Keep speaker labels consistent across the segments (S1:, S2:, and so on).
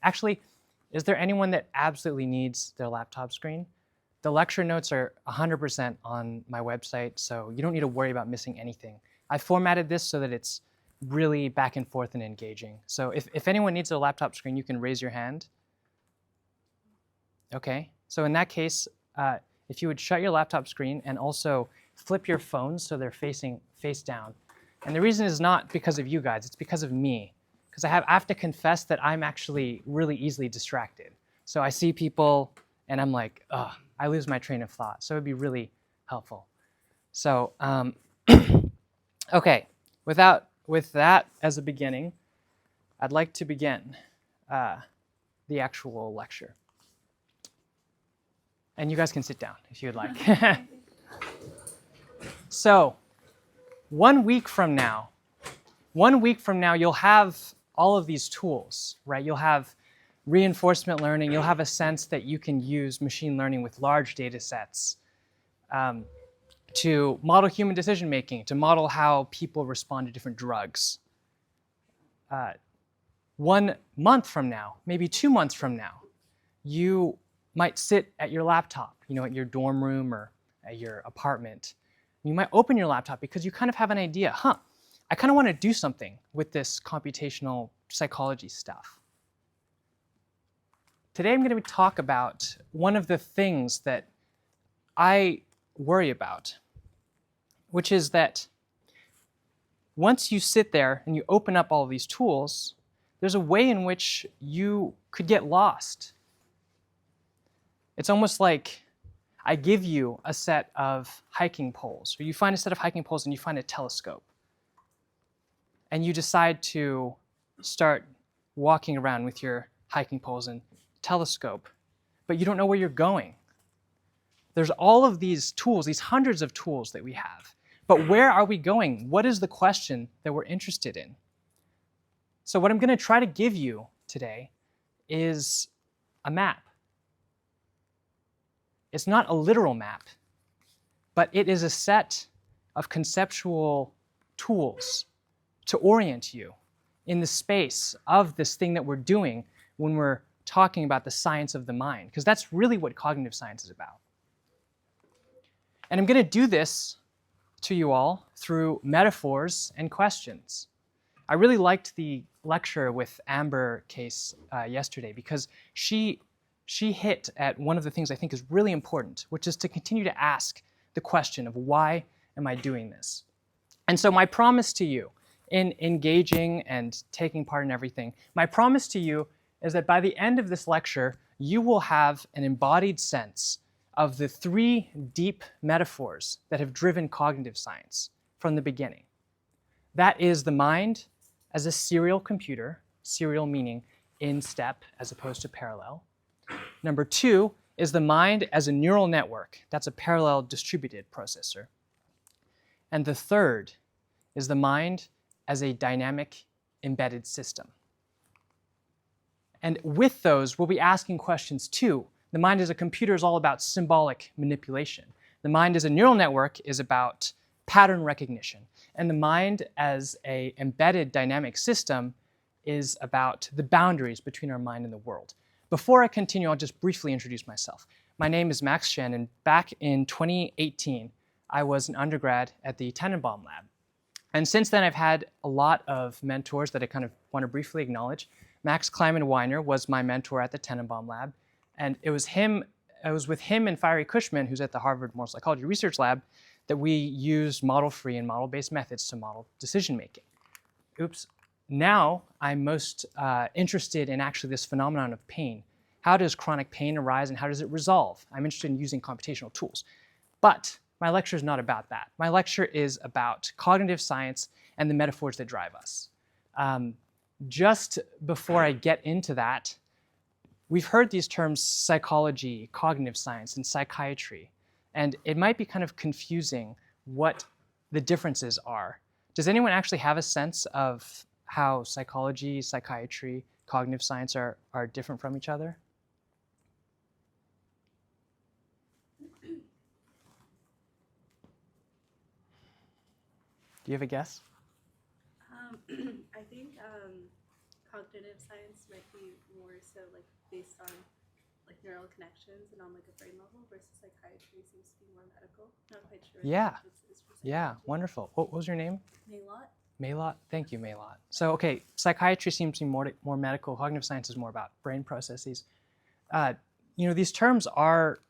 S1: Actually, is there anyone that absolutely needs their laptop screen? The lecture notes are 100% on my website, so you don't need to worry about missing anything. I formatted this so that it's really back and forth and engaging. So if anyone needs a laptop screen, you can raise your hand. Okay, so in that case, if you would shut your laptop screen and also flip your phones so they're facing face down. And the reason is not because of you guys, it's because of me. Because I have to confess that I'm actually really easily distracted. So I see people and I'm like, ugh, I lose my train of thought. So it would be really helpful. So, okay, with that as a beginning, I'd like to begin the actual lecture. And you guys can sit down if you'd like. So, 1 week from now, you'll have all of these tools, right? You'll have reinforcement learning. You'll have a sense that you can use machine learning with large data sets to model human decision making, to model how people respond to different drugs. 1 month from now, maybe 2 months from now, you might sit at your laptop, at your dorm room or at your apartment. You might open your laptop because you kind of have an idea, I kind of want to do something with this computational psychology stuff. Today I'm going to talk about one of the things that I worry about, which is that once you sit there and you open up all of these tools, there's a way in which you could get lost. It's almost like I give you a set of hiking poles, or you find a set of hiking poles and you find a telescope. And you decide to start walking around with your hiking poles and telescope, but you don't know where you're going. There's all of these tools, these hundreds of tools that we have, but where are we going? What is the question that we're interested in? So what I'm going to try to give you today is a map. It's not a literal map, but it is a set of conceptual tools to orient you in the space of this thing that we're doing when we're talking about the science of the mind, because that's really what cognitive science is about. And I'm going to do this to you all through metaphors and questions. I really liked the lecture with Amber Case yesterday because she hit at one of the things I think is really important, which is to continue to ask the question of why am I doing this? And so my promise to you in engaging and taking part in everything, my promise to you is that by the end of this lecture, you will have an embodied sense of the 3 deep metaphors that have driven cognitive science from the beginning. That is the mind as a serial computer, serial meaning in step as opposed to parallel. Number 2 is the mind as a neural network. That's a parallel distributed processor. And the 3rd is the mind as a dynamic embedded system. And with those, we'll be asking questions too. The mind as a computer is all about symbolic manipulation. The mind as a neural network is about pattern recognition. And the mind as an embedded dynamic system is about the boundaries between our mind and the world. Before I continue, I'll just briefly introduce myself. My name is Max Shen, and back in 2018, I was an undergrad at the Tenenbaum Lab. And since then, I've had a lot of mentors that I kind of want to briefly acknowledge. Max Kleiman-Weiner was my mentor at the Tenenbaum Lab, and it was with him and Fiery Cushman, who's at the Harvard Moral Psychology Research Lab, that we used model-free and model-based methods to model decision-making. Now I'm most interested in actually this phenomenon of pain. How does chronic pain arise and how does it resolve? I'm interested in using computational tools. But my lecture is not about that. My lecture is about cognitive science and the metaphors that drive us. Just before I get into that, we've heard these terms psychology, cognitive science, and psychiatry. And it might be kind of confusing what the differences are. Does anyone actually have a sense of how psychology, psychiatry, cognitive science are different from each other? Do you have a guess?
S2: I think cognitive science might be more so like based on like neural connections and on like a brain level versus psychiatry seems to be more medical. Not quite sure.
S1: Yeah.
S2: It's for
S1: Yeah,
S2: psychology.
S1: wonderful. What was your name?
S2: Maylot.
S1: Maylot? Thank you, Maylot. So, okay, psychiatry seems to be more medical. Cognitive science is more about brain processes. These terms are,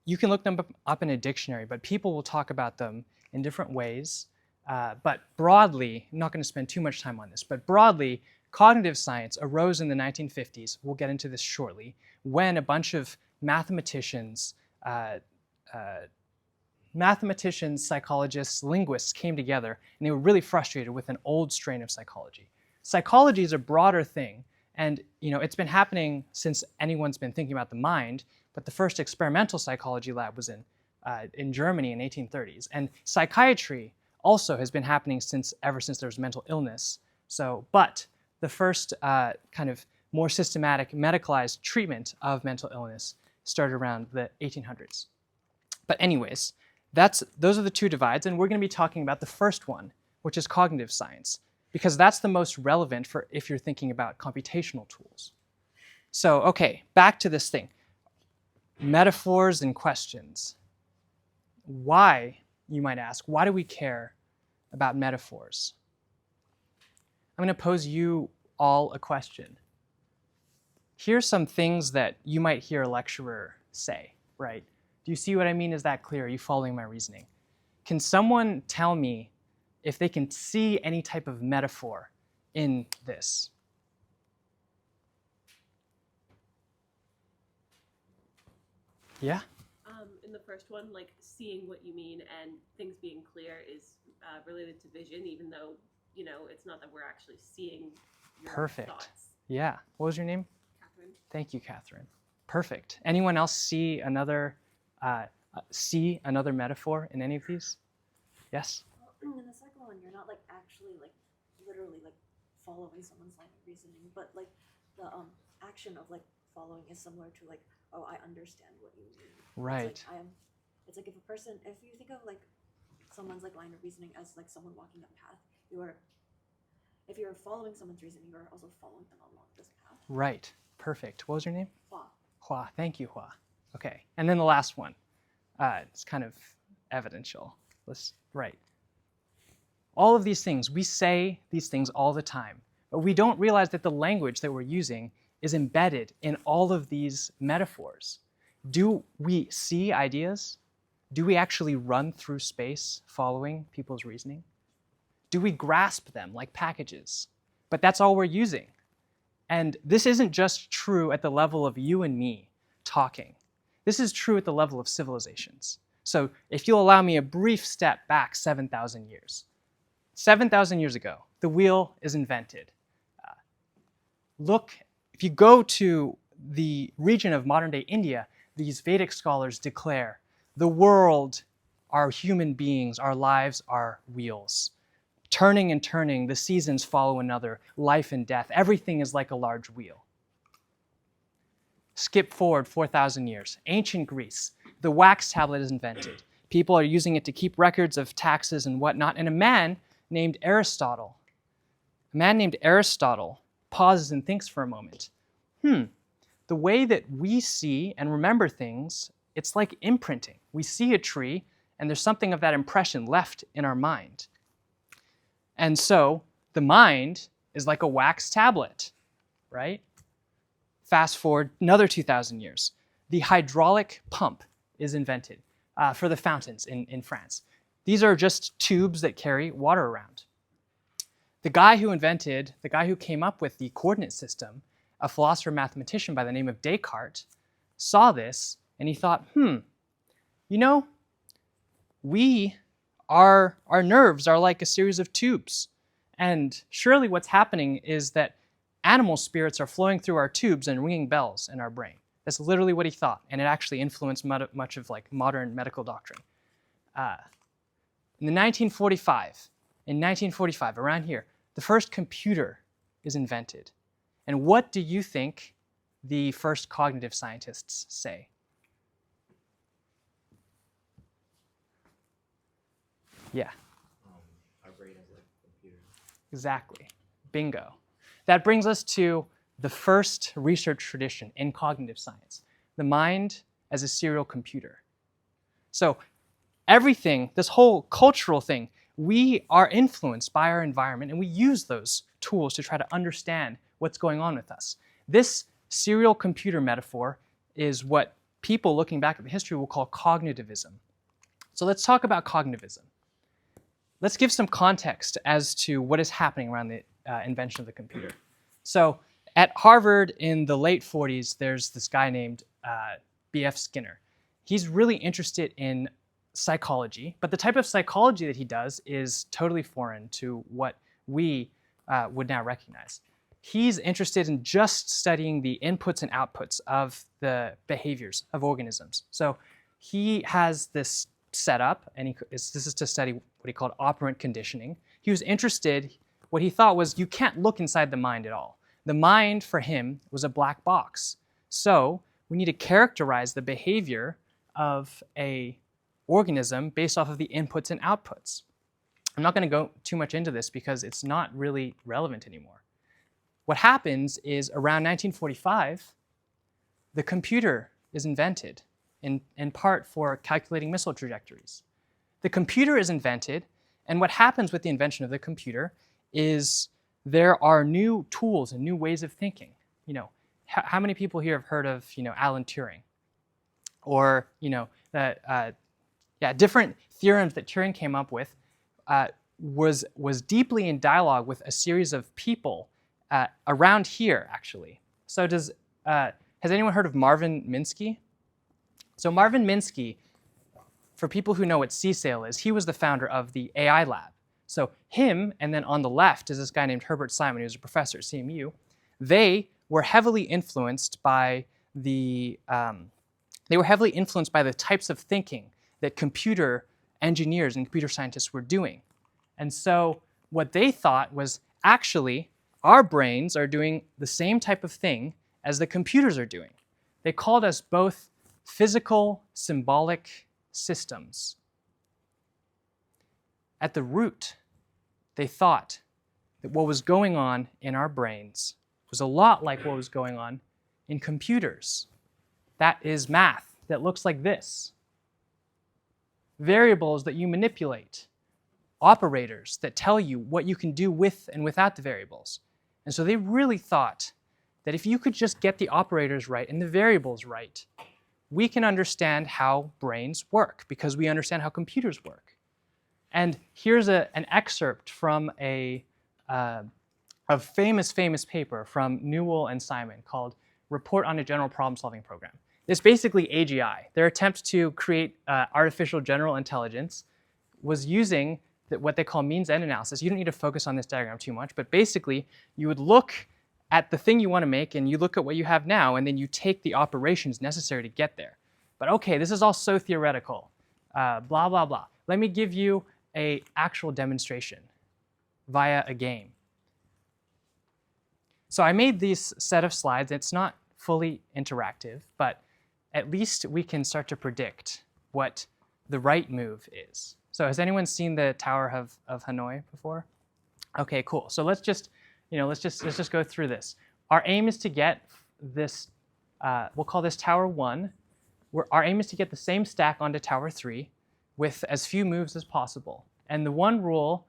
S1: you can look them up in a dictionary, but people will talk about them in different ways. But broadly, I'm not going to spend too much time on this, but broadly, cognitive science arose in the 1950s. We'll get into this shortly, when a bunch of mathematicians, psychologists, linguists came together, and they were really frustrated with an old strain of psychology. Psychology is a broader thing, and it's been happening since anyone's been thinking about the mind, but the first experimental psychology lab was in Germany in 1830s. And psychiatry also has been happening ever since there was mental illness. But the first kind of more systematic medicalized treatment of mental illness started around the 1800s. But anyways, those are the two divides, and we're going to be talking about the first one, which is cognitive science, because that's the most relevant for if you're thinking about computational tools. So, okay, back to this thing. Metaphors and questions. Why, you might ask, why do we care about metaphors? I'm going to pose you all a question. Here's some things that you might hear a lecturer say, right? Do you see what I mean? Is that clear? Are you following my reasoning? Can someone tell me if they can see any type of metaphor in this? Yeah?
S3: In the first one, like seeing what you mean and things being clear is related to vision, even though, it's not that we're actually seeing your
S1: Perfect.
S3: thoughts.
S1: Yeah. What was your name?
S3: Catherine.
S1: Thank you, Catherine. Perfect. Anyone else see another metaphor in any of these? Yes?
S4: Well, in the second one, you're not like actually like literally like following someone's line of reasoning, but like the action of like following is similar to like, oh, I understand what you mean.
S1: Right.
S4: It's like if you think of like someone's like line of reasoning as like someone walking a path, if you're following someone's reasoning, you are also following them along this path.
S1: Right. Perfect. What was your name?
S4: Hua.
S1: Hua. Thank you, Hua. Okay. And then the last one. It's kind of evidential. Right. All of these things, we say these things all the time, but we don't realize that the language that we're using is embedded in all of these metaphors. Do we see ideas? Do we actually run through space following people's reasoning? Do we grasp them like packages? But that's all we're using. And this isn't just true at the level of you and me talking. This is true at the level of civilizations. So if you'll allow me a brief step back 7,000 years. 7,000 years ago, the wheel is invented. If you go to the region of modern-day India, these Vedic scholars declare, the world, our human beings, our lives are wheels. Turning and turning, the seasons follow another, life and death. Everything is like a large wheel. Skip forward 4,000 years. Ancient Greece, the wax tablet is invented. People are using it to keep records of taxes and whatnot. And a man named Aristotle pauses and thinks for a moment. The way that we see and remember things, it's like imprinting. We see a tree, and there's something of that impression left in our mind. And so the mind is like a wax tablet, right? Fast forward another 2,000 years. The hydraulic pump is invented for the fountains in France. These are just tubes that carry water around. The guy who came up with the coordinate system, a philosopher mathematician by the name of Descartes, saw this and he thought, our nerves are like a series of tubes. And surely what's happening is that animal spirits are flowing through our tubes and ringing bells in our brain. That's literally what he thought, and it actually influenced much of like modern medical doctrine. In 1945, around here, the first computer is invented. And what do you think the first cognitive scientists say? Yeah.
S5: Our brain is like a computer.
S1: Exactly. Bingo. that brings us to the first research tradition in cognitive science, the mind as a serial computer. So everything, this whole cultural thing, we are influenced by our environment and we use those tools to try to understand what's going on with us. This serial computer metaphor is what people looking back at the history will call cognitivism. So let's talk about cognitivism. Let's give some context as to what is happening around the invention of the computer. So at Harvard in the late 40s, there's this guy named B.F. Skinner. He's really interested in psychology, but the type of psychology that he does is totally foreign to what we would now recognize. He's interested in just studying the inputs and outputs of the behaviors of organisms. So he has this set up, and this is to study what he called operant conditioning. He was interested, what he thought was you can't look inside the mind at all. The mind for him was a black box. So we need to characterize the behavior of a organism based off of the inputs and outputs. I'm not going to go too much into this because it's not really relevant anymore. What happens is around 1945, the computer is invented, in part for calculating missile trajectories. The computer is invented, and what happens with the invention of the computer is there are new tools and new ways of thinking. You know, how many people here have heard of, Alan Turing? Or, different theorems that Turing came up with was deeply in dialogue with a series of people around here, actually. So has anyone heard of Marvin Minsky? So Marvin Minsky, for people who know what CSAIL is, he was the founder of the AI lab. So him, and then on the left is this guy named Herbert Simon, who's a professor at CMU. They were heavily influenced by the types of thinking that computer engineers and computer scientists were doing. And so what they thought was, actually, our brains are doing the same type of thing as the computers are doing. They called us both physical symbolic systems. At the root, they thought that what was going on in our brains was a lot like what was going on in computers. That is math that looks like this. Variables that you manipulate. Operators that tell you what you can do with and without the variables. And so they really thought that if you could just get the operators right and the variables right, we can understand how brains work because we understand how computers work. And here's an excerpt from a famous paper from Newell and Simon called Report on a General Problem-Solving Program. It's basically AGI. Their attempt to create artificial general intelligence was using what they call means-end analysis. You don't need to focus on this diagram too much, but basically you would look at the thing you want to make and you look at what you have now and then you take the operations necessary to get there. But okay, this is all so theoretical, blah, blah, blah. Let me give you an actual demonstration via a game. So I made this set of slides. It's not fully interactive, but at least we can start to predict what the right move is. So has anyone seen the Tower of Hanoi before? Okay, cool. So let's just go through this. Our aim is to get this, we'll call this Tower 1. Our aim is to get the same stack onto Tower 3 with as few moves as possible. And the one rule,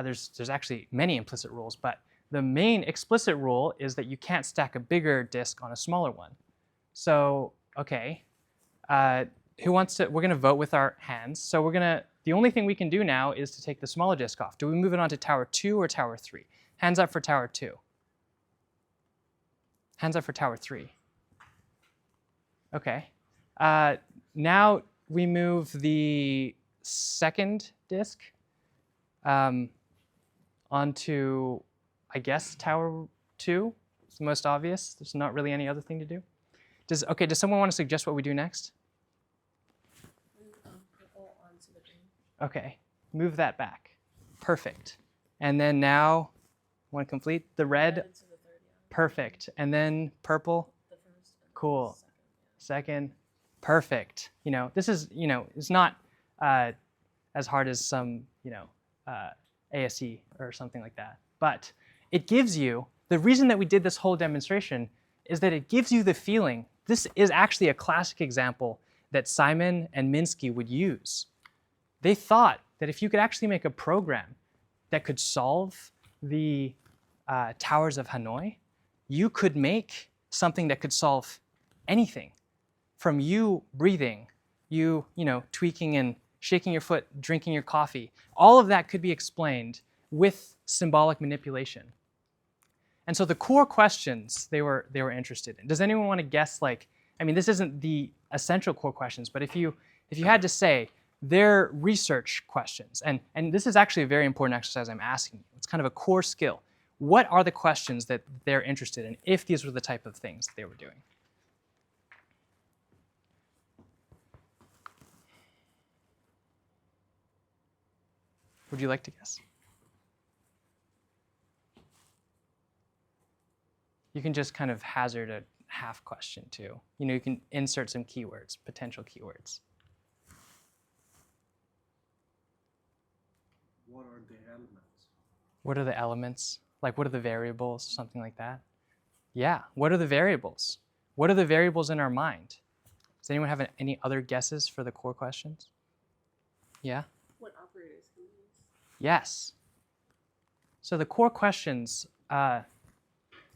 S1: there's actually many implicit rules, but the main explicit rule is that you can't stack a bigger disk on a smaller one. So, okay, who wants to, we're gonna vote with our hands. So the only thing we can do now is to take the smaller disk off. Do we move it on to Tower 2 or Tower 3? Hands up for Tower 2. Hands up for Tower 3. Okay. Now we move the second disk onto, I guess, Tower 2. It's the most obvious. There's not really any other thing to do. Does someone want to suggest what we do next?
S3: Purple onto the green.
S1: Okay, move that back. Perfect. And then now, want to complete the red?
S3: To the third, yeah.
S1: Perfect. And then purple?
S3: The first. And
S1: Cool.
S3: the
S1: Second, perfect. This is, it's not as hard as some, ASE or something like that. But it gives you the reason that we did this whole demonstration is that it gives you the feeling. This is actually a classic example that Simon and Minsky would use. They thought that if you could actually make a program that could solve the towers of Hanoi, you could make something that could solve anything, from you breathing, you tweaking and shaking your foot, drinking your coffee. All of that could be explained with symbolic manipulation. And so the core questions they were interested in. Does anyone want to guess, like, I mean, this isn't the essential core questions, but if you had to say their research questions, and this is actually a very important exercise I'm asking you. It's kind of a core skill. What are the questions that they're interested in if these were the type of things they were doing? Would you like to guess? You can just kind of hazard a half question too. You can insert some keywords, potential keywords.
S5: What are the elements?
S1: What are the elements? Like, what are the variables? Something like that. Yeah, what are the variables? What are the variables in our mind? Does anyone have any other guesses for the core questions? Yeah?
S3: What operators can we use?
S1: Yes. So the core questions,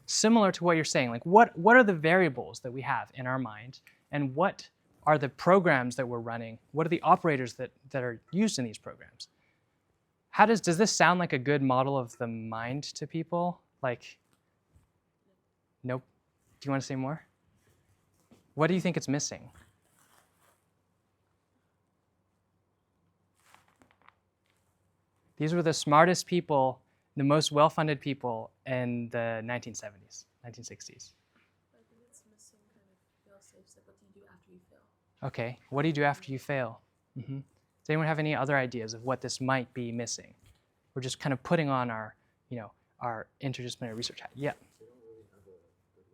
S1: similar to what you're saying, like what are the variables that we have in our mind, and what are the programs that we're running? What are the operators that are used in these programs? Does this sound like a good model of the mind to people? Like, nope. Do you want to say more? What do you think it's missing? These were the smartest people, the most well-funded people in the 1970s, 1960s.
S2: I think it's missing kind of fail-safe. So what do you do after you fail?
S1: Okay, what do you do after you fail? Does anyone have any other ideas of what this might be missing? We're just kind of putting on our, our interdisciplinary research hat. Yeah.
S5: They don't really have a good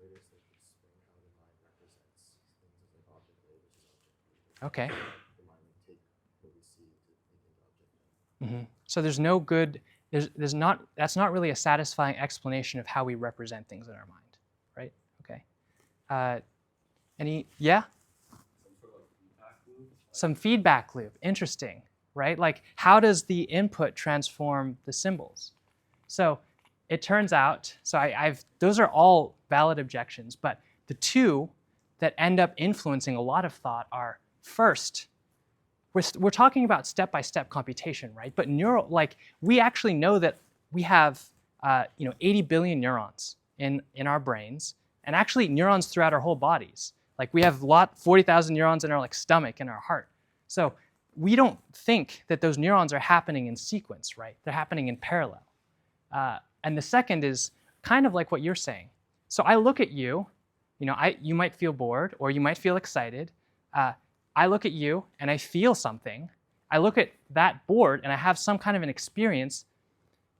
S5: way to explain how the mind represents things as like object labels and object.
S1: Okay.
S5: The mind would take what we see to make into object.
S1: So there's no good. That's not really a satisfying explanation of how we represent things in our mind, right? Okay. Yeah? Some feedback loop. Interesting, right? Like, how does the input transform the symbols? So it turns out, those are all valid objections, but the two that end up influencing a lot of thought are, first, we're talking about step-by-step computation, right? But we actually know that we have 80 billion neurons in our brains, and actually neurons throughout our whole bodies. Like, we have 40,000 neurons in our stomach and our heart. So we don't think that those neurons are happening in sequence, right? They're happening in parallel. And the second is kind of like what you're saying. So I look at you, you might feel bored or you might feel excited. I look at you and I feel something. I look at that board and I have some kind of an experience.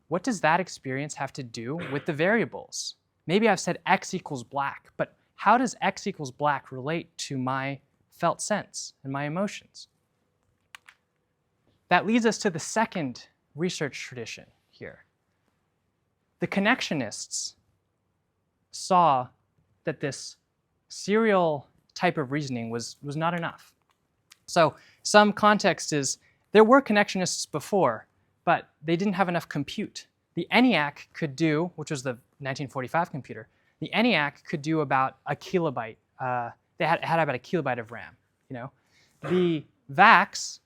S1: What does that experience have to do with the variables? Maybe I've said x equals black, but how does x equals black relate to my felt sense and my emotions? That leads us to the second research tradition here. The connectionists saw that this serial type of reasoning was not enough. So some context is there were connectionists before, but they didn't have enough compute. The ENIAC could do, which was the 1945 computer, the ENIAC could do about a kilobyte. They had about a kilobyte of RAM. The VAX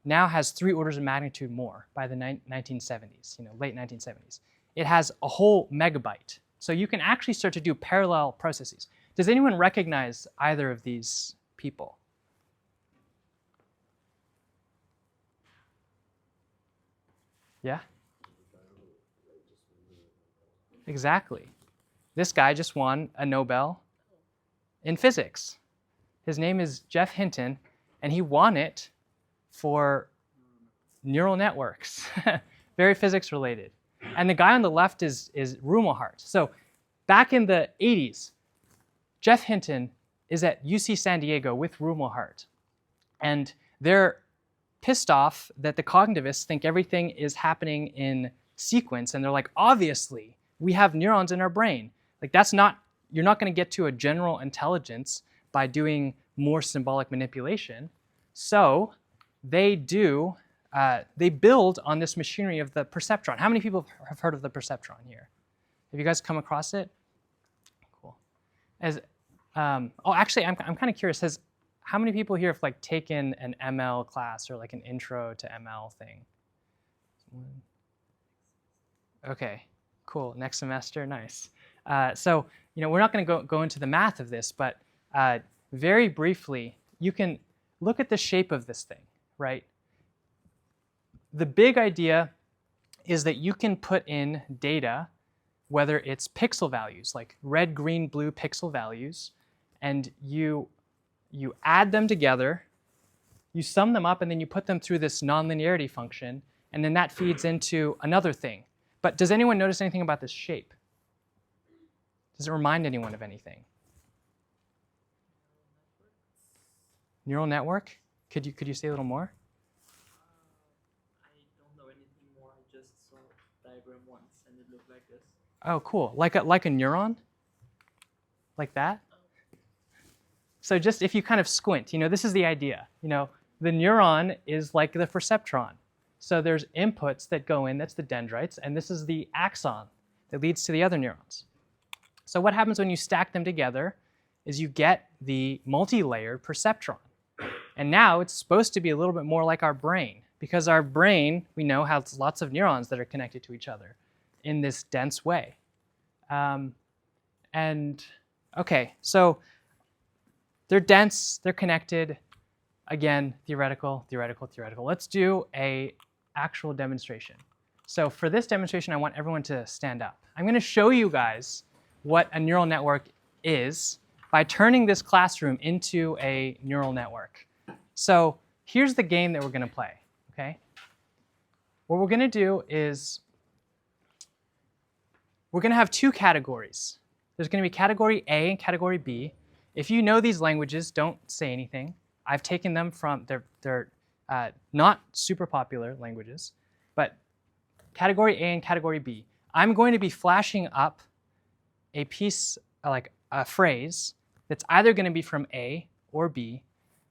S1: now has 3 orders of magnitude more by the 1970s, late 1970s. It has a whole megabyte. So you can actually start to do parallel processes. Does anyone recognize either of these people? Yeah? Exactly. This guy just won a Nobel in physics. His name is Jeff Hinton, and he won it for neural networks, very physics related. And the guy on the left is Rumelhart. So back in the 80s, Jeff Hinton is at UC San Diego with Rumelhart. And they're pissed off that the cognitivists think everything is happening in sequence. And they're like, obviously, we have neurons in our brain. Like you're not going to get to a general intelligence by doing more symbolic manipulation. So they build on this machinery of the perceptron. How many people have heard of the perceptron here? Have you guys come across it? Cool. Actually, I'm kind of curious. How many people here have like taken an ML class or like an intro to ML thing? Okay, cool. Next semester, nice. So we're not going to go into the math of this, but very briefly, you can look at the shape of this thing, right? The big idea is that you can put in data, whether it's pixel values, like red, green, blue pixel values, and you add them together, you sum them up, and then you put them through this nonlinearity function, and then that feeds into another thing. But does anyone notice anything about this shape? Does it remind anyone of anything? Neural network? Could you say a little more?
S6: I don't know anything more. I just saw the diagram once, and it looked like this.
S1: Oh, cool. Like a neuron? Like that? So just if you kind of squint, this is the idea. The neuron is like the perceptron. So there's inputs that go in, that's the dendrites, and this is the axon that leads to the other neurons. So what happens when you stack them together is you get the multi-layered perceptron. And now it's supposed to be a little bit more like our brain, because our brain, we know, has lots of neurons that are connected to each other in this dense way. Okay, so they're dense, they're connected. Again, theoretical. Let's do an actual demonstration. So for this demonstration, I want everyone to stand up. I'm going to show you guys what a neural network is by turning this classroom into a neural network. So here's the game that we're going to play, okay? What we're going to do is we're going to have two categories. There's going to be category A and category B. If you know these languages, don't say anything. I've taken them from, they're not super popular languages, but category A and category B. I'm going to be flashing up a piece, like a phrase, that's either going to be from A or B.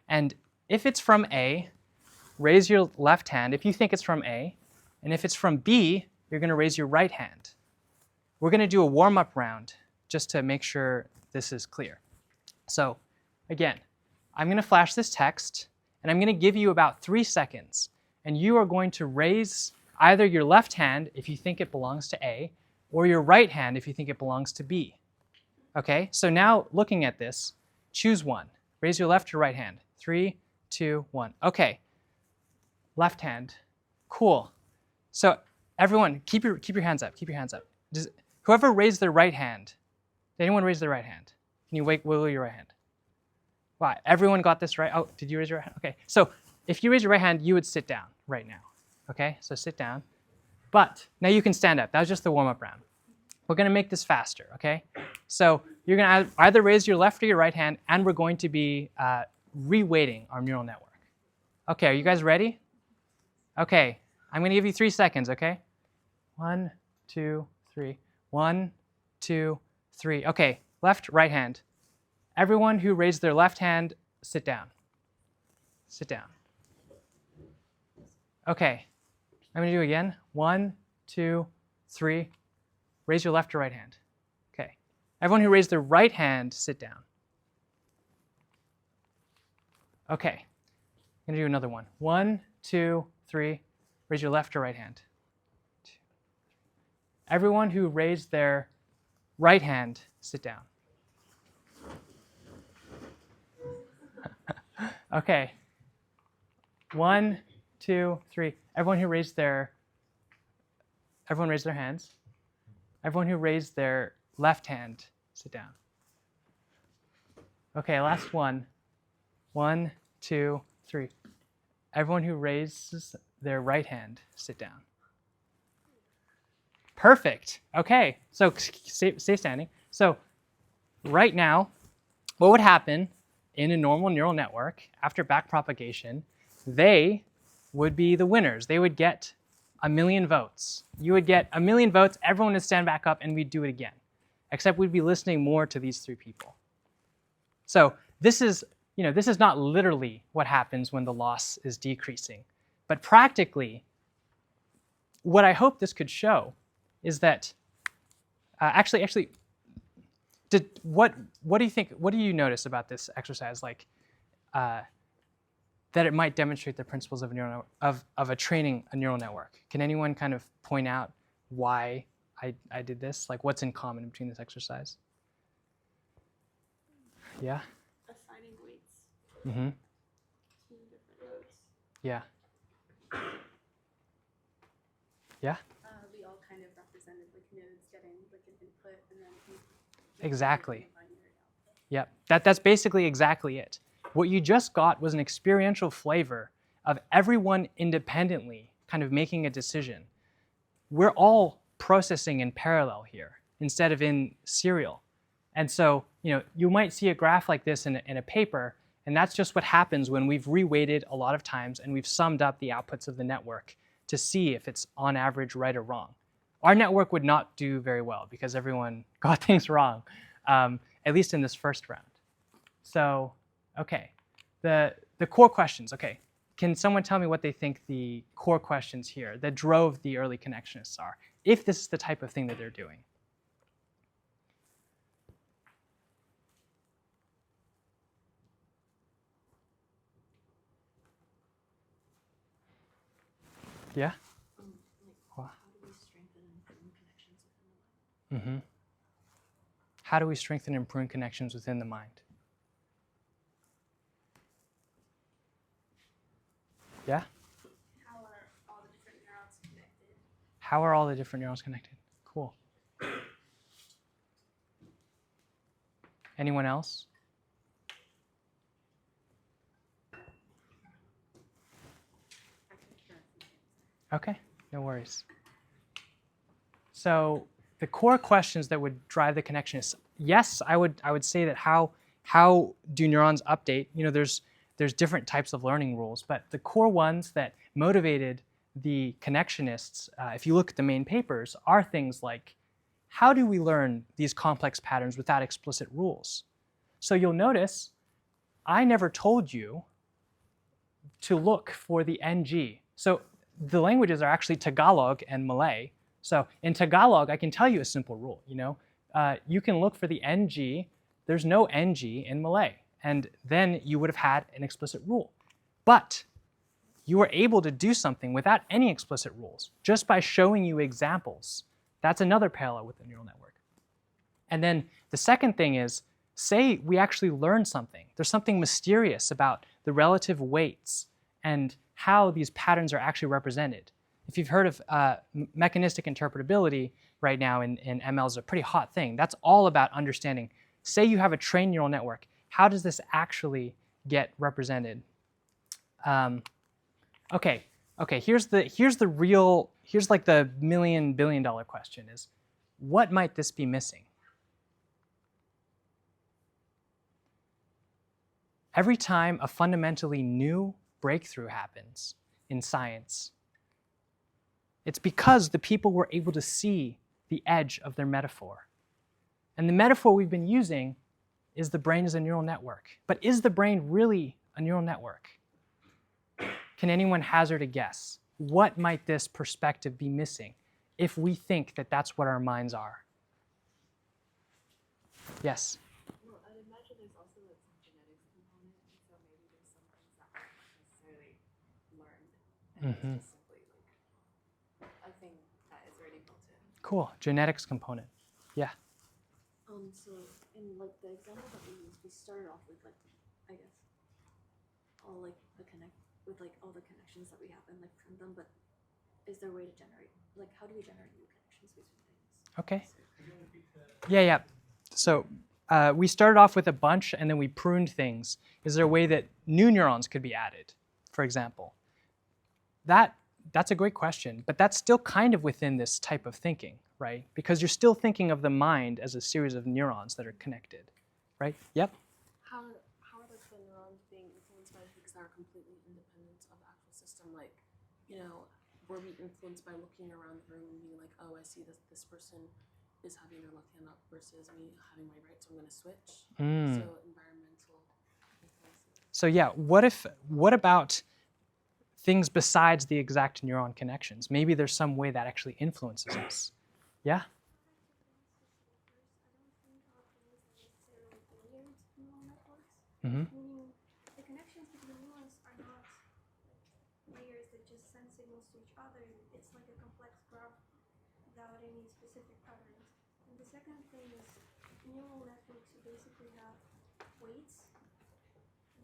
S1: And if it's from A, raise your left hand if you think it's from A. And if it's from B, you're going to raise your right hand. We're going to do a warm-up round just to make sure this is clear. So again, I'm going to flash this text, and I'm going to give you about 3 seconds. And you are going to raise either your left hand if you think it belongs to A, or your right hand if you think it belongs to B. Okay, so now looking at this, choose one. Raise your left or right hand. 3, 2, 1. Okay, left hand. Cool. So everyone, keep your hands up. Keep your hands up. Whoever raised their right hand, did anyone raise their right hand? Can you wiggle your right hand? Wow, everyone got this right? Oh, did you raise your right hand? Okay, so if you raise your right hand, you would sit down right now. Okay, so sit down. But now you can stand up. That was just the warm-up round. We're going to make this faster, okay? So you're going to either raise your left or your right hand, and we're going to be reweighting our neural network. Okay, are you guys ready? Okay, I'm going to give you 3 seconds, okay? 1, 2, 3. 1, 2, 3. Okay, left, right hand. Everyone who raised their left hand, sit down. Sit down. Okay, I'm going to do it again. 1, 2, 3. Raise your left or right hand. Okay. Everyone who raised their right hand, sit down. Okay. I'm going to do another one. 1, 2, 3. Raise your left or right hand. Everyone who raised their right hand, sit down. Okay. 1, 2, 3. Everyone raised their hands. Everyone who raised their left hand, sit down. Okay, last one. 1, 2, 3. Everyone who raises their right hand, sit down. Perfect. Okay, so stay standing. So right now, what would happen in a normal neural network after backpropagation? They would be the winners. They would get a million votes. You would get a million votes, everyone would stand back up, and we'd do it again. Except we'd be listening more to these three people. So this is not literally what happens when the loss is decreasing. But practically, what I hope this could show is that, what do you think? What do you notice about this exercise? Like that it might demonstrate the principles of a training a neural network. Can anyone kind of point out why I did this? Like, what's in common between this exercise? Yeah.
S2: Assigning weights
S1: Mm-hmm.
S2: to different nodes.
S1: Yeah. Yeah.
S2: We all kind of represented like nodes getting like an input and then
S1: Exactly.
S2: a binary output.
S1: Yep. That's basically exactly it. What you just got was an experiential flavor of everyone independently kind of making a decision. We're all processing in parallel here instead of in serial. And so, you might see a graph like this in a paper, and that's just what happens when we've reweighted a lot of times and we've summed up the outputs of the network to see if it's on average right or wrong. Our network would not do very well because everyone got things wrong, at least in this first round. So, okay, the core questions. Okay, can someone tell me what they think the core questions here that drove the early connectionists are, if this is the type of thing that they're doing? Yeah?
S4: How do we strengthen and improve connections within the mind?
S1: Mm-hmm. How do we strengthen and improve connections within the mind? Yeah?
S2: How are all the different neurons connected?
S1: How are all the different neurons connected? Cool. Anyone else? Okay, no worries. So the core questions that would drive the connection is, yes, I would say that how do neurons update? There's different types of learning rules, but the core ones that motivated the connectionists, if you look at the main papers, are things like, how do we learn these complex patterns without explicit rules? So you'll notice I never told you to look for the NG. So the languages are actually Tagalog and Malay. So in Tagalog, I can tell you a simple rule. You can look for the NG. There's no NG in Malay. And then you would have had an explicit rule. But you were able to do something without any explicit rules, just by showing you examples. That's another parallel with the neural network. And then the second thing is, say we actually learn something. There's something mysterious about the relative weights and how these patterns are actually represented. If you've heard of mechanistic interpretability right now in ML is a pretty hot thing. That's all about understanding. Say you have a trained neural network. How does this actually get represented? Okay. Here's like the $1 billion question is, what might this be missing? Every time a fundamentally new breakthrough happens in science, it's because the people were able to see the edge of their metaphor. And the metaphor we've been using is the brain as a neural network. But is the brain really a neural network? Can anyone hazard a guess? What might this perspective be missing if we think that that's what our minds are? Yes?
S7: Well, I'd imagine there's also like some genetics component, and so maybe there's some things that aren't necessarily learned, and it's just simply like a thing that is already built in.
S1: Cool. Genetics component. Yeah.
S4: So in like the example that we used, we started off with like, I guess, all like all the connections that we have and like print them, but is there a way to generate, like how do we generate new connections between things?
S1: Okay. Yeah. So we started off with a bunch and then we pruned things. Is there a way that new neurons could be added, for example? That's a great question, but that's still kind of within this type of thinking, right? Because you're still thinking of the mind as a series of neurons that are connected, right? Yep.
S7: How are like the neurons being influenced by things that are completely independent of the actual system? Like,
S8: or be influenced by looking around the room and being like, oh, I see this person is having their left hand up versus me having my right, so I'm going to switch. So environmental influences.
S1: So yeah, what about things besides the exact neuron connections? Maybe there's some way that actually influences us. Yeah? Mm-hmm.
S9: Meaning the connections between neurons are not layers that just send signals to each other. It's like a complex graph without any specific patterns. And the second thing is neural networks basically have weights.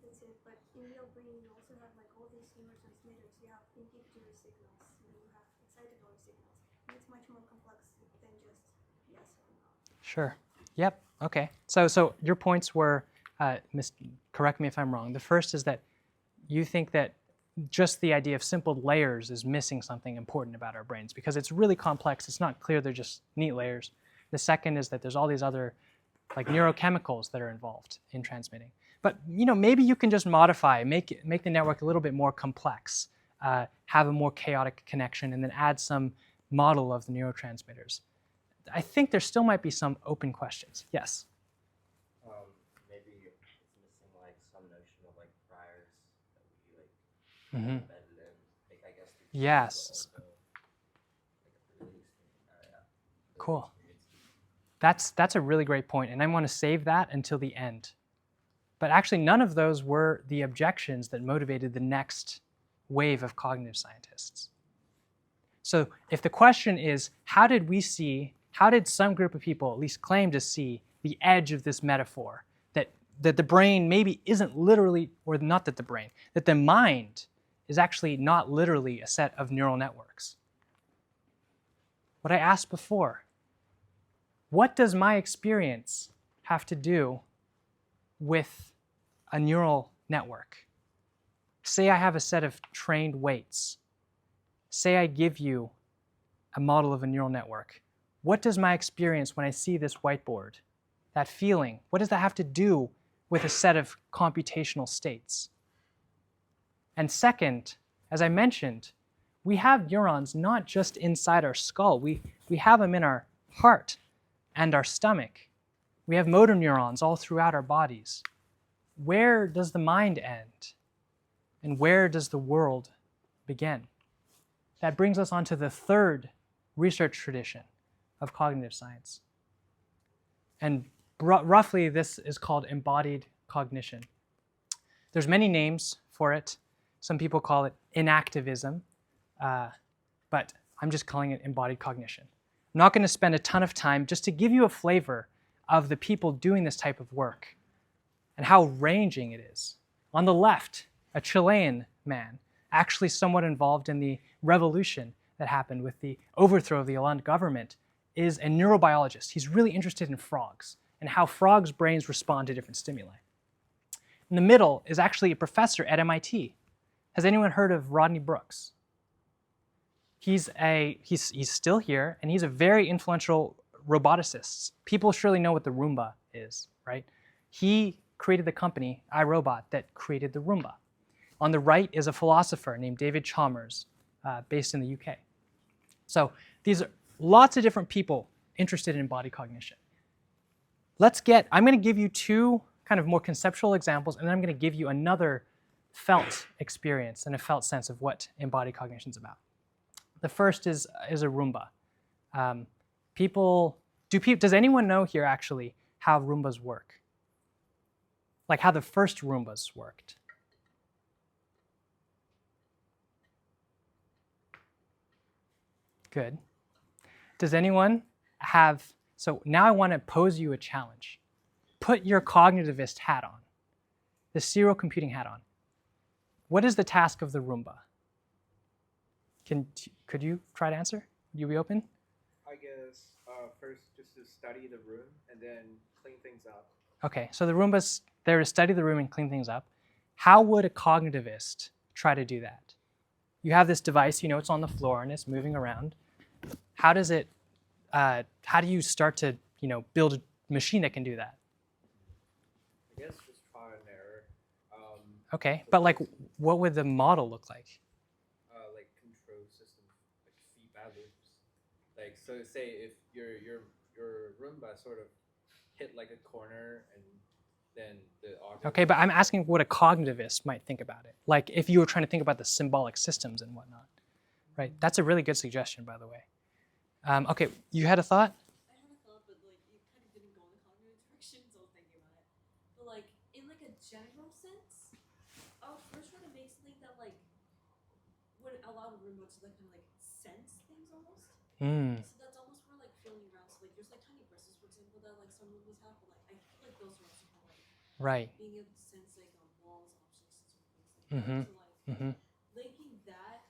S9: That's it. But in real brain, you also have like all these neurotransmitters. You have inhibitory signals, and you have excitatory signals. And it's much more complex than just yes or no.
S1: Sure. Yep. Okay. So your points were, correct me if I'm wrong. The first is that you think that just the idea of simple layers is missing something important about our brains because it's really complex. It's not clear they're just neat layers. The second is that there's all these other like neurochemicals that are involved in transmitting. But maybe you can just modify, make the network a little bit more complex, have a more chaotic connection, and then add some model of the neurotransmitters. I think there still might be some open questions. Yes?
S5: Maybe it's missing like some notion of like priors that we like embedded in. Like I guess
S1: Yes.
S5: like a release area.
S1: Cool. That's a really great point, and I want to save that until the end. But actually, none of those were the objections that motivated the next wave of cognitive scientists. So if the question is, how did some group of people at least claim to see the edge of this metaphor, that the brain maybe isn't literally, or not that the brain, that the mind is actually not literally a set of neural networks? What I asked before, what does my experience have to do with a neural network? Say I have a set of trained weights. Say I give you a model of a neural network. What does my experience when I see this whiteboard, that feeling, what does that have to do with a set of computational states? And second, as I mentioned, we have neurons not just inside our skull. We have them in our heart and our stomach. We have motor neurons all throughout our bodies. Where does the mind end? And where does the world begin? That brings us on to the third research tradition of cognitive science. And roughly this is called embodied cognition. There's many names for it. Some people call it inactivism, but I'm just calling it embodied cognition. I'm not going to spend a ton of time just to give you a flavor of the people doing this type of work and how ranging it is. On the left, a Chilean man, actually somewhat involved in the revolution that happened with the overthrow of the Allende government, is a neurobiologist. He's really interested in frogs and how frogs' brains respond to different stimuli. In the middle is actually a professor at MIT. Has anyone heard of Rodney Brooks? He's still here, and he's a very influential roboticist. People surely know what the Roomba is, right? He created the company, iRobot, that created the Roomba. On the right is a philosopher named David Chalmers, based in the UK. So these are lots of different people interested in embodied cognition. I'm going to give you two kind of more conceptual examples, and then I'm going to give you another felt experience and a felt sense of what embodied cognition is about. The first is a Roomba. Does anyone know here actually how Roombas work? Like how the first Roombas worked? Good. Does anyone have, so now I want to pose you a challenge. Put your cognitivist hat on, the serial computing hat on. What is the task of the Roomba? Could you try to answer? Would you be open?
S5: I guess first just to study the room and then clean things up.
S1: Okay, so the Roomba's there to study the room and clean things up. How would a cognitivist try to do that? You have this device, it's on the floor and it's moving around. How do you start to, build a machine that can do that?
S5: I guess just trial and error.
S1: Okay, but like, what would the model look like?
S5: Like control system
S10: like, so say if your Roomba sort of hit like a corner, and then the object.
S1: Okay, but I'm asking what a cognitivist might think about it. Like if you were trying to think about the symbolic systems and whatnot, right? That's a really good suggestion, by the way. Okay, you had a thought?
S4: I had a thought, but like you kind of didn't go in the cognitive direction, so I was thinking about it. But like in like a general sense, I would first try to make something that like would allow the remote to like kind of like sense things almost.
S1: Mm.
S4: So that's almost more like feeling around. So like there's like tiny bristles, for example, that like some movies have, but like I feel like those are also kind of like
S1: Right.
S4: being able to sense like walls, objects, and sort of things like
S1: Mm-hmm.
S4: that. So like
S1: Mm-hmm.
S4: linking that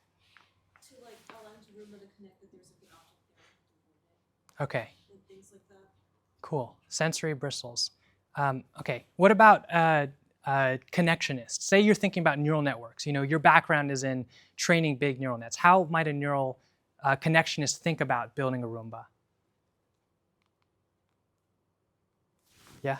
S4: to like allowing to room to connect that there's like an object there to avoid it
S1: Okay.
S4: and things like that.
S1: Cool. Sensory bristles. Okay. What about connectionists? Say you're thinking about neural networks. You know, your background is in training big neural nets. How might a neural connectionist think about building a Roomba? Yeah.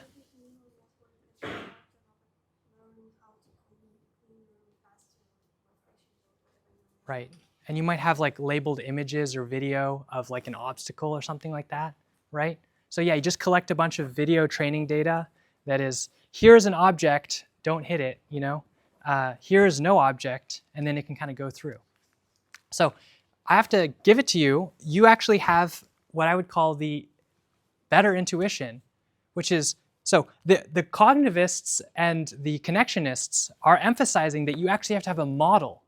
S1: Right. And you might have like labeled images or video of like an obstacle or something like that, right? So yeah, you just collect a bunch of video training data that is, here's an object, don't hit it, you know? Here is no object, and then it can kind of go through. So I have to give it to you. You actually have what I would call the better intuition, which is, so the cognitivists and the connectionists are emphasizing that you actually have to have a model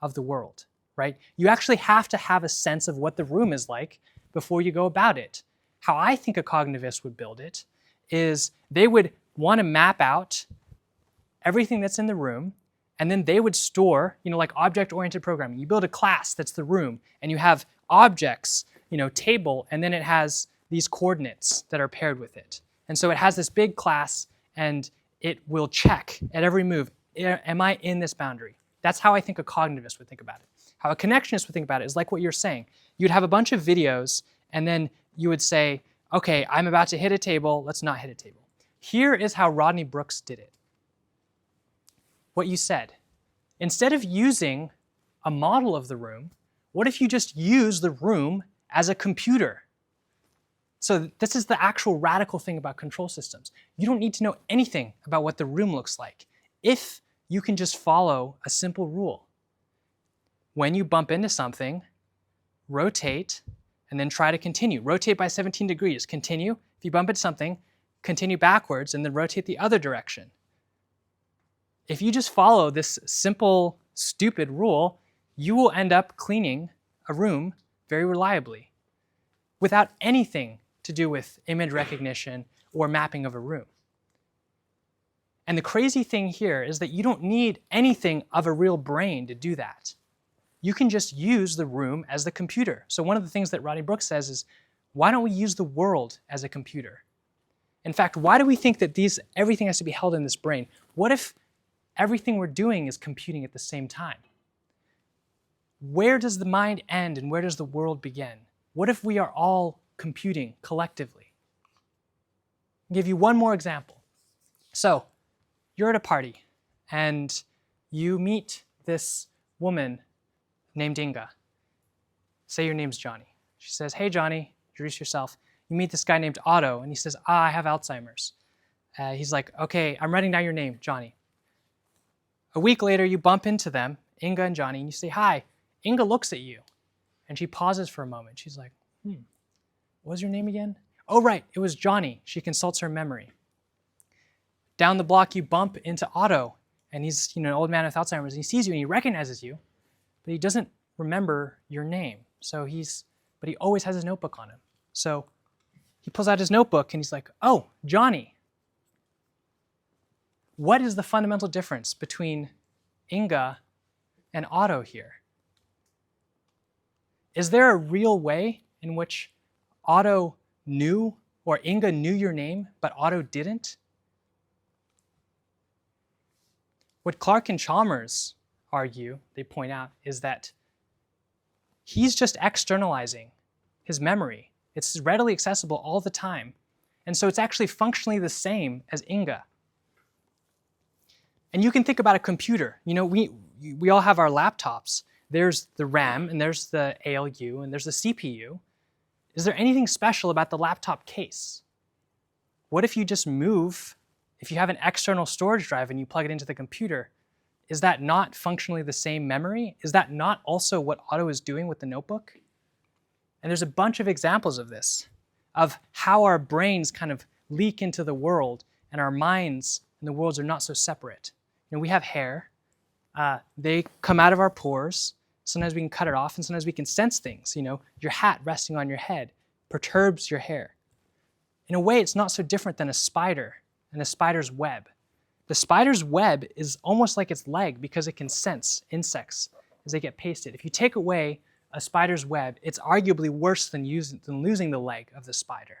S1: of the world, right? You actually have to have a sense of what the room is like before you go about it. How I think a cognitivist would build it is they would want to map out everything that's in the room, and then they would store, you know, like object-oriented programming. You build a class that's the room, and you have objects, you know, table, and then it has these coordinates that are paired with it. And so it has this big class, and it will check at every move, am I in this boundary? That's how I think a cognitivist would think about it. How a connectionist would think about it is like what you're saying. You'd have a bunch of videos, and then you would say, okay, I'm about to hit a table, let's not hit a table. Here is how Rodney Brooks did it. What you said. Instead of using a model of the room, what if you just use the room as a computer? So this is the actual radical thing about control systems. You don't need to know anything about what the room looks like if you can just follow a simple rule. When you bump into something, rotate, and then try to continue. Rotate by 17 degrees, continue. If you bump into something, continue backwards, and then rotate the other direction. If you just follow this simple, stupid rule, you will end up cleaning a room very reliably without anything to do with image recognition or mapping of a room. And the crazy thing here is that you don't need anything of a real brain to do that. You can just use the room as the computer. So one of the things that Rodney Brooks says is, why don't we use the world as a computer? In fact, why do we think that everything has to be held in this brain? What if everything we're doing is computing at the same time? Where does the mind end and where does the world begin? What if we are all computing collectively? I'll give you one more example. So you're at a party and you meet this woman named Inga. Say your name's Johnny. She says, hey Johnny, introduce yourself. You meet this guy named Otto and he says, I have Alzheimer's. He's like, okay, I'm writing down your name, Johnny. A week later, you bump into them, Inga and Johnny, and you say, hi. Inga looks at you, and she pauses for a moment. She's like, what was your name again? Oh, right, it was Johnny. She consults her memory. Down the block, you bump into Otto, and he's an old man with Alzheimer's, and he sees you, and he recognizes you, but he doesn't remember your name. But he always has his notebook on him. So he pulls out his notebook, and he's like, oh, Johnny. What is the fundamental difference between Inga and Otto here? Is there a real way in which Otto knew, or Inga knew your name, but Otto didn't? What Clark and Chalmers argue, they point out, is that he's just externalizing his memory. It's readily accessible all the time. And so it's actually functionally the same as Inga. And you can think about a computer. We all have our laptops. There's the RAM, and there's the ALU, and there's the CPU. Is there anything special about the laptop case? What if you just move, if you have an external storage drive and you plug it into the computer, is that not functionally the same memory? Is that not also what Otto is doing with the notebook? And there's a bunch of examples of this, of how our brains kind of leak into the world and our minds and the worlds are not so separate. You know, we have hair. They come out of our pores. Sometimes we can cut it off, and sometimes we can sense things. You know, your hat resting on your head perturbs your hair. In a way, it's not so different than a spider and a spider's web. The spider's web is almost like its leg because it can sense insects as they get pasted. If you take away a spider's web, it's arguably worse than losing the leg of the spider.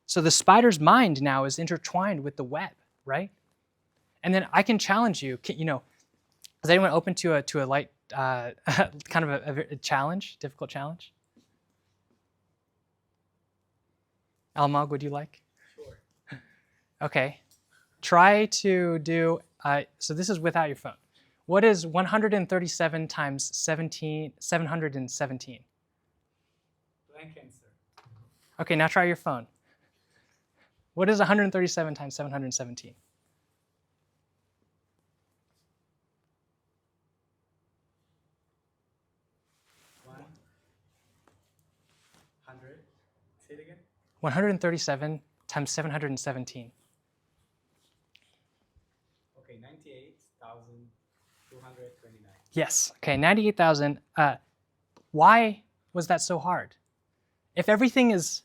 S1: So the spider's mind now is intertwined with the web, right? And then I can challenge you. You know, is anyone open to a light kind of a challenge, difficult challenge? Almog, would you like?
S10: Sure.
S1: Okay. Try to do, so this is without your phone. What is 137 times 717?
S6: Blank answer.
S1: Okay, now try your phone. What is 137 times 717?
S6: 100. Say it again.
S1: 137 times 717.
S6: Okay, 98,229.
S1: Yes, okay, 98,000. Why was that so hard? If everything is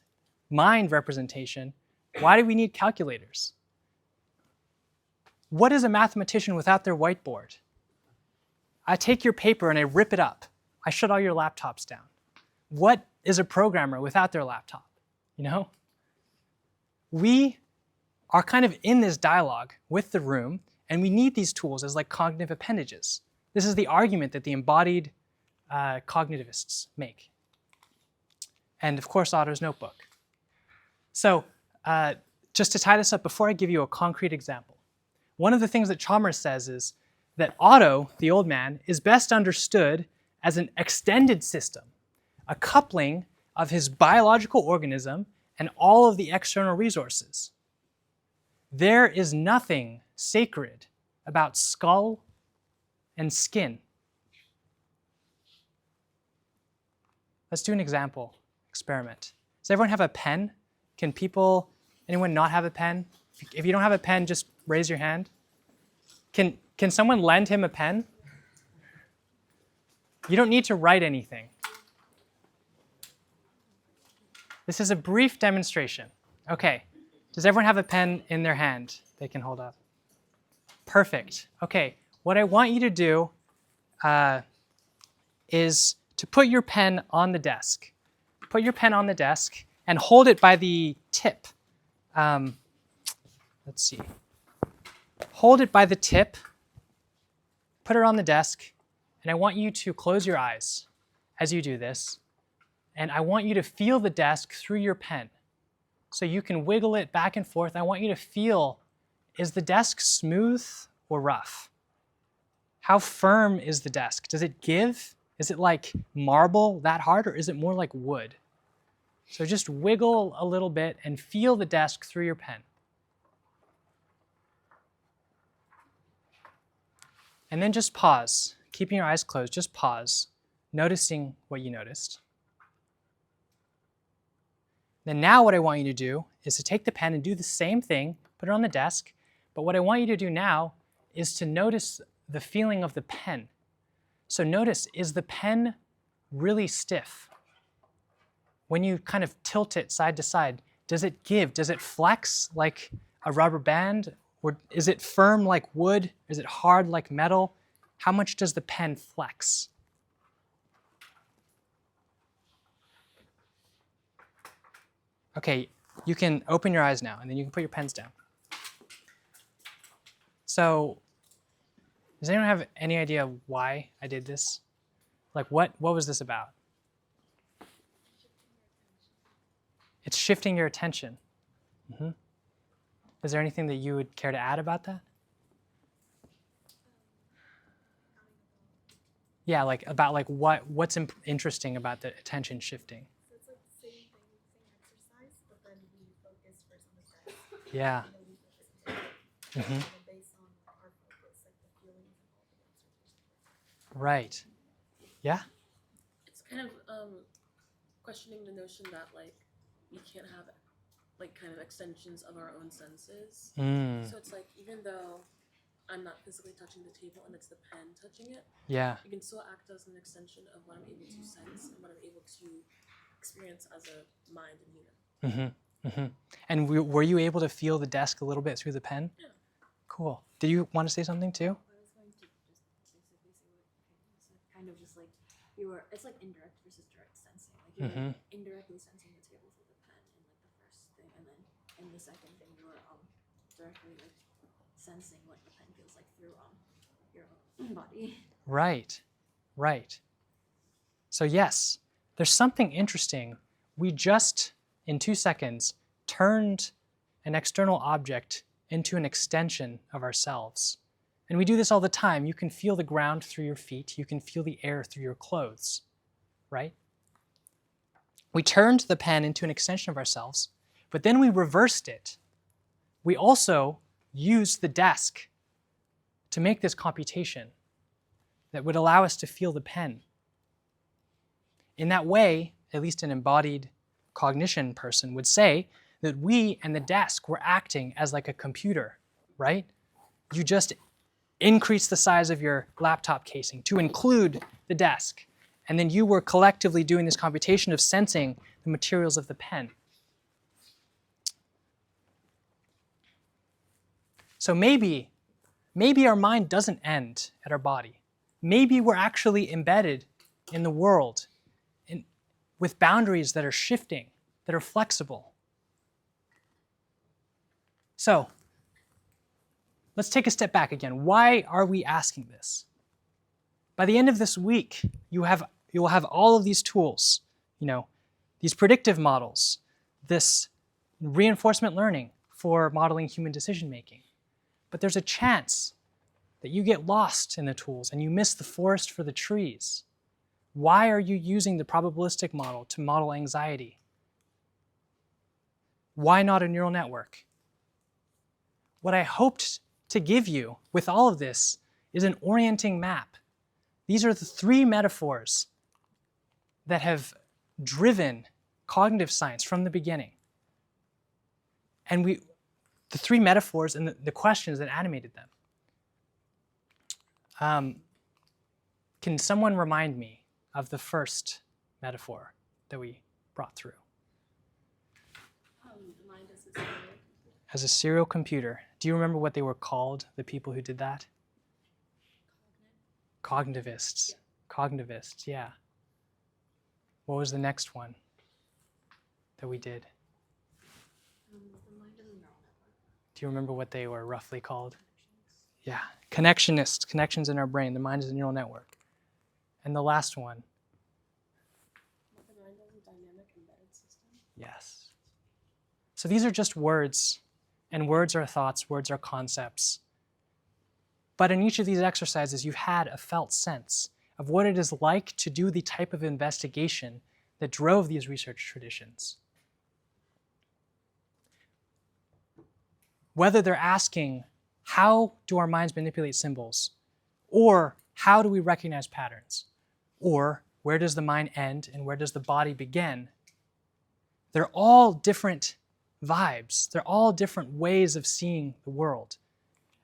S1: mind representation, why do we need calculators? What is a mathematician without their whiteboard? I take your paper and I rip it up. I shut all your laptops down. What is a programmer without their laptop? You know? We are kind of in this dialogue with the room, and we need these tools as like cognitive appendages. This is the argument that the embodied cognitivists make. And of course, Otto's notebook. So just to tie this up, before I give you a concrete example, one of the things that Chalmers says is that Otto, the old man, is best understood as an extended system, a coupling of his biological organism and all of the external resources. There is nothing sacred about skull and skin. Let's do an experiment. Does everyone have a pen? Can anyone not have a pen? If you don't have a pen, just raise your hand. Can someone lend him a pen? You don't need to write anything. This is a brief demonstration. Okay, does everyone have a pen in their hand they can hold up? Perfect. Okay, what I want you to do is to put your pen on the desk. Put your pen on the desk and hold it by the tip. Let's see. Hold it by the tip, put it on the desk, and I want you to close your eyes as you do this. And I want you to feel the desk through your pen. So you can wiggle it back and forth. I want you to feel, is the desk smooth or rough? How firm is the desk? Does it give? Is it like marble that hard, or is it more like wood? So just wiggle a little bit and feel the desk through your pen. And then just pause, keeping your eyes closed, just pause, noticing what you noticed. Then now what I want you to do is to take the pen and do the same thing, put it on the desk, but what I want you to do now is to notice the feeling of the pen. So notice, is the pen really stiff? When you kind of tilt it side to side, does it give? Does it flex like a rubber band? Or is it firm like wood? Is it hard like metal? How much does the pen flex? Okay, you can open your eyes now, and then you can put your pens down. So, does anyone have any idea why I did this? Like, what was this about? It's shifting your attention. Mm-hmm. Is there anything that you would care to add about that? Yeah, like about like what's interesting about the attention shifting.
S7: So it's like the same thing
S1: Yeah.
S8: you know, we listen to it.
S1: Mhm.
S8: And based on our focus, like the feelings and all the answers.
S1: Right. Yeah.
S8: It's kind of questioning the notion that like we can't have like kind of extensions of our own senses.
S1: Mm.
S8: So it's like even though I'm not physically touching the table and it's the pen touching it,
S1: Yeah.
S8: it can still act as an extension of what I'm able to sense and what I'm able to experience as a mind and human.
S1: Mm-hmm. Mm-hmm. And were you able to feel the desk a little bit through the pen?
S8: Yeah.
S1: Cool. Did you want to say something too?
S4: I was going to just basically say what it's kind of just like it's like indirect versus direct sensing. Like you're
S1: Mhm.
S4: indirectly sensing the table through the pen in like the first thing, and then in the second thing you're directly like sensing what the pen feels like through your own body.
S1: Right. Right. So yes, there's something interesting. We just, in 2 seconds, turned an external object into an extension of ourselves. And we do this all the time. You can feel the ground through your feet. You can feel the air through your clothes, right? We turned the pen into an extension of ourselves, but then we reversed it. We also used the desk to make this computation that would allow us to feel the pen. In that way, at least an embodied cognition person would say that we and the desk were acting as like a computer, right? You just increased the size of your laptop casing to include the desk, and then you were collectively doing this computation of sensing the materials of the pen. So maybe our mind doesn't end at our body. Maybe we're actually embedded in the world with boundaries that are shifting, that are flexible. So let's take a step back again. Why are we asking this? By the end of this week, you will have all of these tools, these predictive models, this reinforcement learning for modeling human decision making. But there's a chance that you get lost in the tools and you miss the forest for the trees. Why are you using the probabilistic model to model anxiety? Why not a neural network? What I hoped to give you with all of this is an orienting map. These are the 3 metaphors that have driven cognitive science from the beginning. And the 3 metaphors and the questions that animated them. Can someone remind me of the first metaphor that we brought through?
S8: The mind as a serial computer.
S1: As a serial computer. Do you remember what they were called, the people who did that? Cognitivists.
S8: Yeah.
S1: Cognitivists, yeah. What was the next one that we did?
S4: The mind as a neural network.
S1: Do you remember what they were roughly called? Yeah, connectionists, connections in our brain. The mind is a neural network. And the last one?
S8: The mind as a dynamic embedded system.
S1: Yes. So these are just words, and words are thoughts, words are concepts. But in each of these exercises, you've had a felt sense of what it is like to do the type of investigation that drove these research traditions. Whether they're asking, how do our minds manipulate symbols? Or how do we recognize patterns? Or where does the mind end and where does the body begin? They're all different vibes. They're all different ways of seeing the world.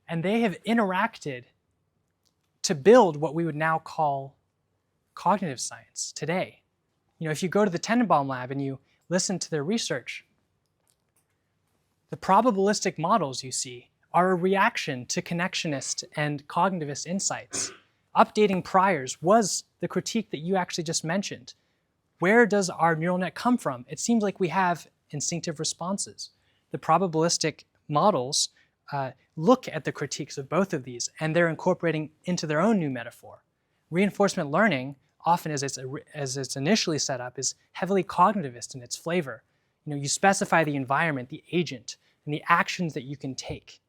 S1: And they have interacted to build what we would now call cognitive science today. If you go to the Tenenbaum lab and you listen to their research, the probabilistic models you see are a reaction to connectionist and cognitivist insights. Updating priors was the critique that you actually just mentioned. Where does our neural net come from? It seems like we have instinctive responses. The probabilistic models look at the critiques of both of these, and they're incorporating into their own new metaphor. Reinforcement learning, often as it's initially set up, is heavily cognitivist in its flavor. You specify the environment, the agent, and the actions that you can take.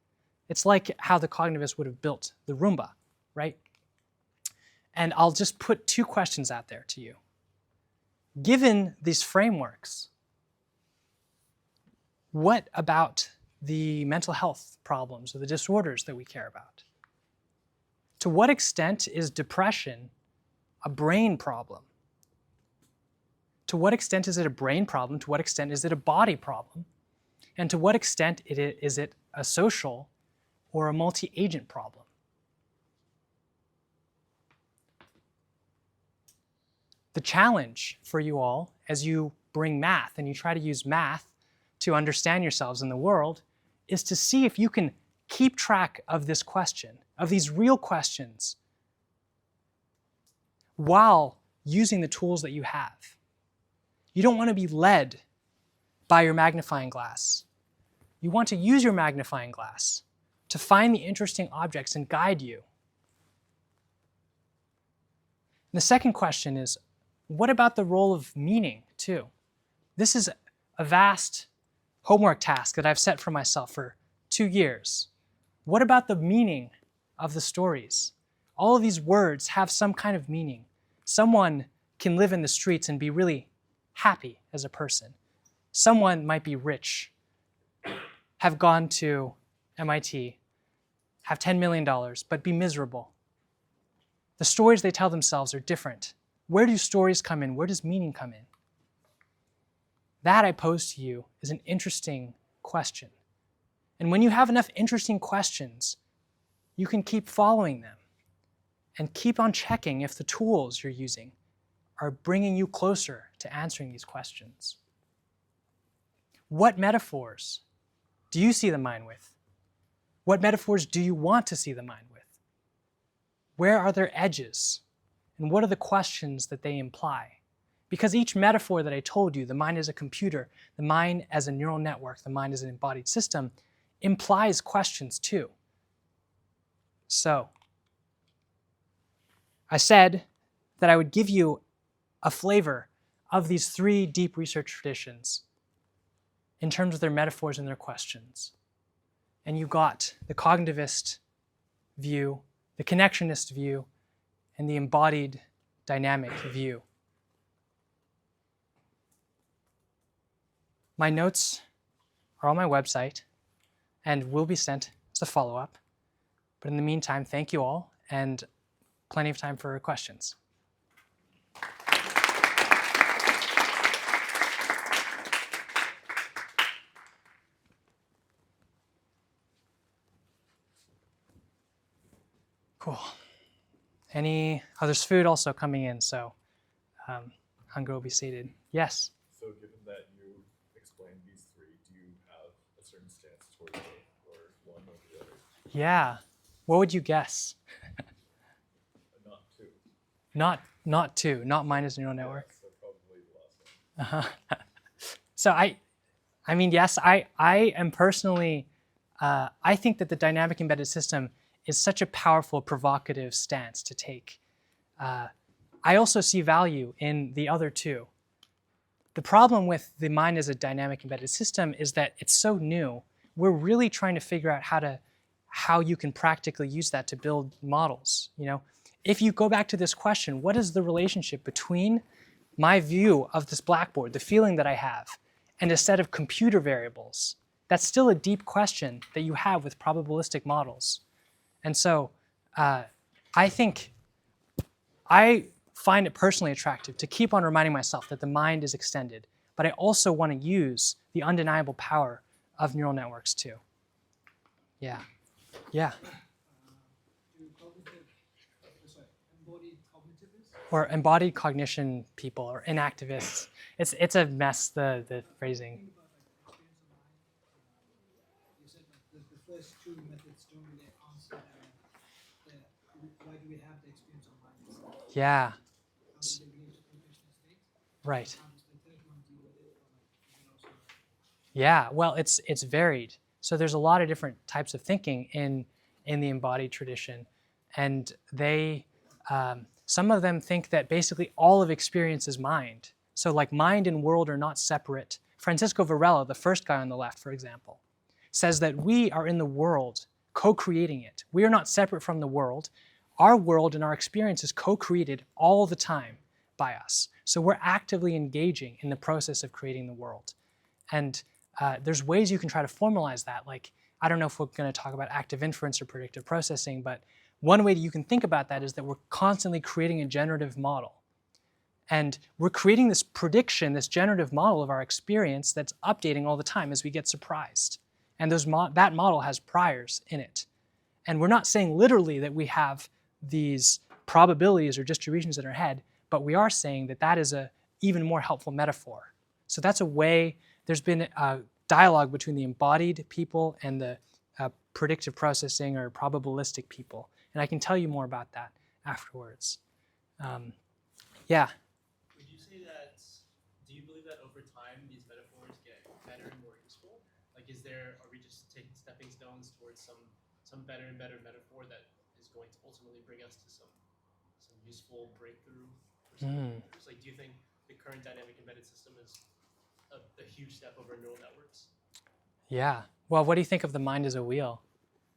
S1: It's like how the cognitivists would have built the Roomba, right? And I'll just put 2 questions out there to you. Given these frameworks, what about the mental health problems or the disorders that we care about? To what extent is depression a brain problem? To what extent is it a brain problem? To what extent is it a body problem? And to what extent is it a social or a multi-agent problem? The challenge for you all as you bring math and you try to use math to understand yourselves in the world is to see if you can keep track of this question, of these real questions, while using the tools that you have. You don't want to be led by your magnifying glass. You want to use your magnifying glass to find the interesting objects and guide you. And the second question is, what about the role of meaning, too? This is a vast homework task that I've set for myself for 2 years. What about the meaning of the stories? All of these words have some kind of meaning. Someone can live in the streets and be really happy as a person. Someone might be rich, have gone to MIT, have $10 million, but be miserable. The stories they tell themselves are different. Where do stories come in? Where does meaning come in? That, I pose to you, is an interesting question. And when you have enough interesting questions, you can keep following them and keep on checking if the tools you're using are bringing you closer to answering these questions. What metaphors do you see the mind with? What metaphors do you want to see the mind with? Where are their edges? And what are the questions that they imply? Because each metaphor that I told you, the mind as a computer, the mind as a neural network, the mind as an embodied system, implies questions too. So, I said that I would give you a flavor of these 3 deep research traditions in terms of their metaphors and their questions. And you got the cognitivist view, the connectionist view, and the embodied dynamic view. My notes are on my website and will be sent as a follow-up. But in the meantime, thank you all, and plenty of time for questions. Cool. There's food also coming in, so hunger will be sated. Yes?
S11: So given that you explained these 3, do you have a certain stance towards it, or one or the other?
S1: Yeah. What would you guess?
S11: Not 2.
S1: Not 2, not mine as a neural network.
S11: Yeah, so probably the last one.
S1: So I mean, yes, I am personally, I think that the dynamic embedded system is such a powerful, provocative stance to take. I also see value in the other 2. The problem with the mind as a dynamic embedded system is that it's so new. We're really trying to figure out how you can practically use that to build models. You know, if you go back to this question, what is the relationship between my view of this blackboard, the feeling that I have, and a set of computer variables? That's still a deep question that you have with probabilistic models. And so I think I find it personally attractive to keep on reminding myself that the mind is extended, but I also want to use the undeniable power of neural networks too. Yeah. Yeah. Or embodied cognition people or inactivists. It's a mess, the phrasing.
S12: You said that the first 2 methods don't really answer why do we have the experience of mind itself?
S1: Yeah.
S12: How does it relate to cognition state?
S1: Right.
S12: How does the third one deal with it? Or like, is it also
S1: Yeah, well, it's varied. So there's a lot of different types of thinking in the embodied tradition, and they some of them think that basically all of experience is mind. So like mind and world are not separate. Francisco Varela, the first guy on the left, for example, says that we are in the world, co-creating it. We are not separate from the world. Our world and our experience is co-created all the time by us. So we're actively engaging in the process of creating the world. And there's ways you can try to formalize that. Like, I don't know if we're going to talk about active inference or predictive processing, but one way that you can think about that is that we're constantly creating a generative model. And we're creating this prediction, this generative model of our experience that's updating all the time as we get surprised. And that model has priors in it. And we're not saying literally that we have these probabilities or distributions in our head, but we are saying that that is a even more helpful metaphor. So that's a way, there's been a dialogue between the embodied people and the predictive processing or probabilistic people. And I can tell you more about that afterwards. Yeah.
S13: Would you say that, do you believe that over time these metaphors get better and more useful? Like are we just taking stepping stones towards some better and better metaphor that is going to ultimately bring us to some useful breakthrough or something? Like, do you think the current dynamic embedded system is a huge step over neural networks?
S1: Yeah. Well, what do you think of the mind as a wheel?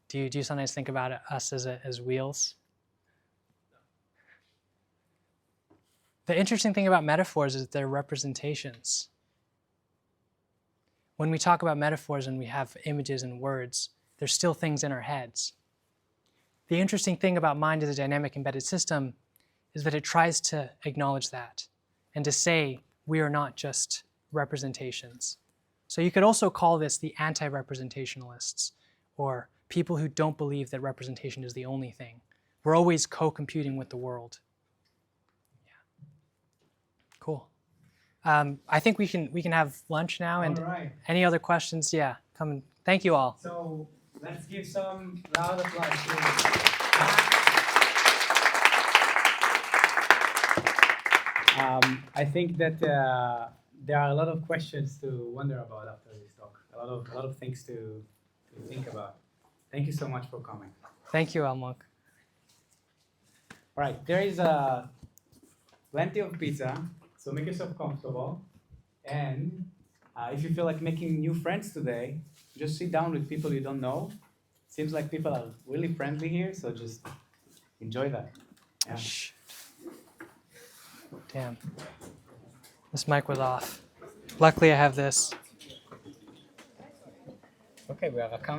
S1: Do you sometimes think about us as wheels? The interesting thing about metaphors is that they're representations. When we talk about metaphors and we have images and words, there's still things in our heads. The interesting thing about mind as a dynamic embedded system is that it tries to acknowledge that and to say we are not just representations. So you could also call this the anti-representationalists, or people who don't believe that representation is the only thing. We're always co-computing with the world. Yeah. Cool. I think we can have lunch now. And any other questions? Yeah, come and thank you all.
S14: So let's give some loud applause. I think that there are a lot of questions to wonder about after this talk. A lot of things to think about. Thank you so much for coming.
S1: Thank you, Almok.
S14: All right, there is plenty of pizza, so make yourself comfortable. And if you feel like making new friends today, just sit down with people you don't know. Seems like people are really friendly here, so just enjoy that. Yeah.
S1: Damn. This mic was off. Luckily, I have this.
S14: Okay, we have a count.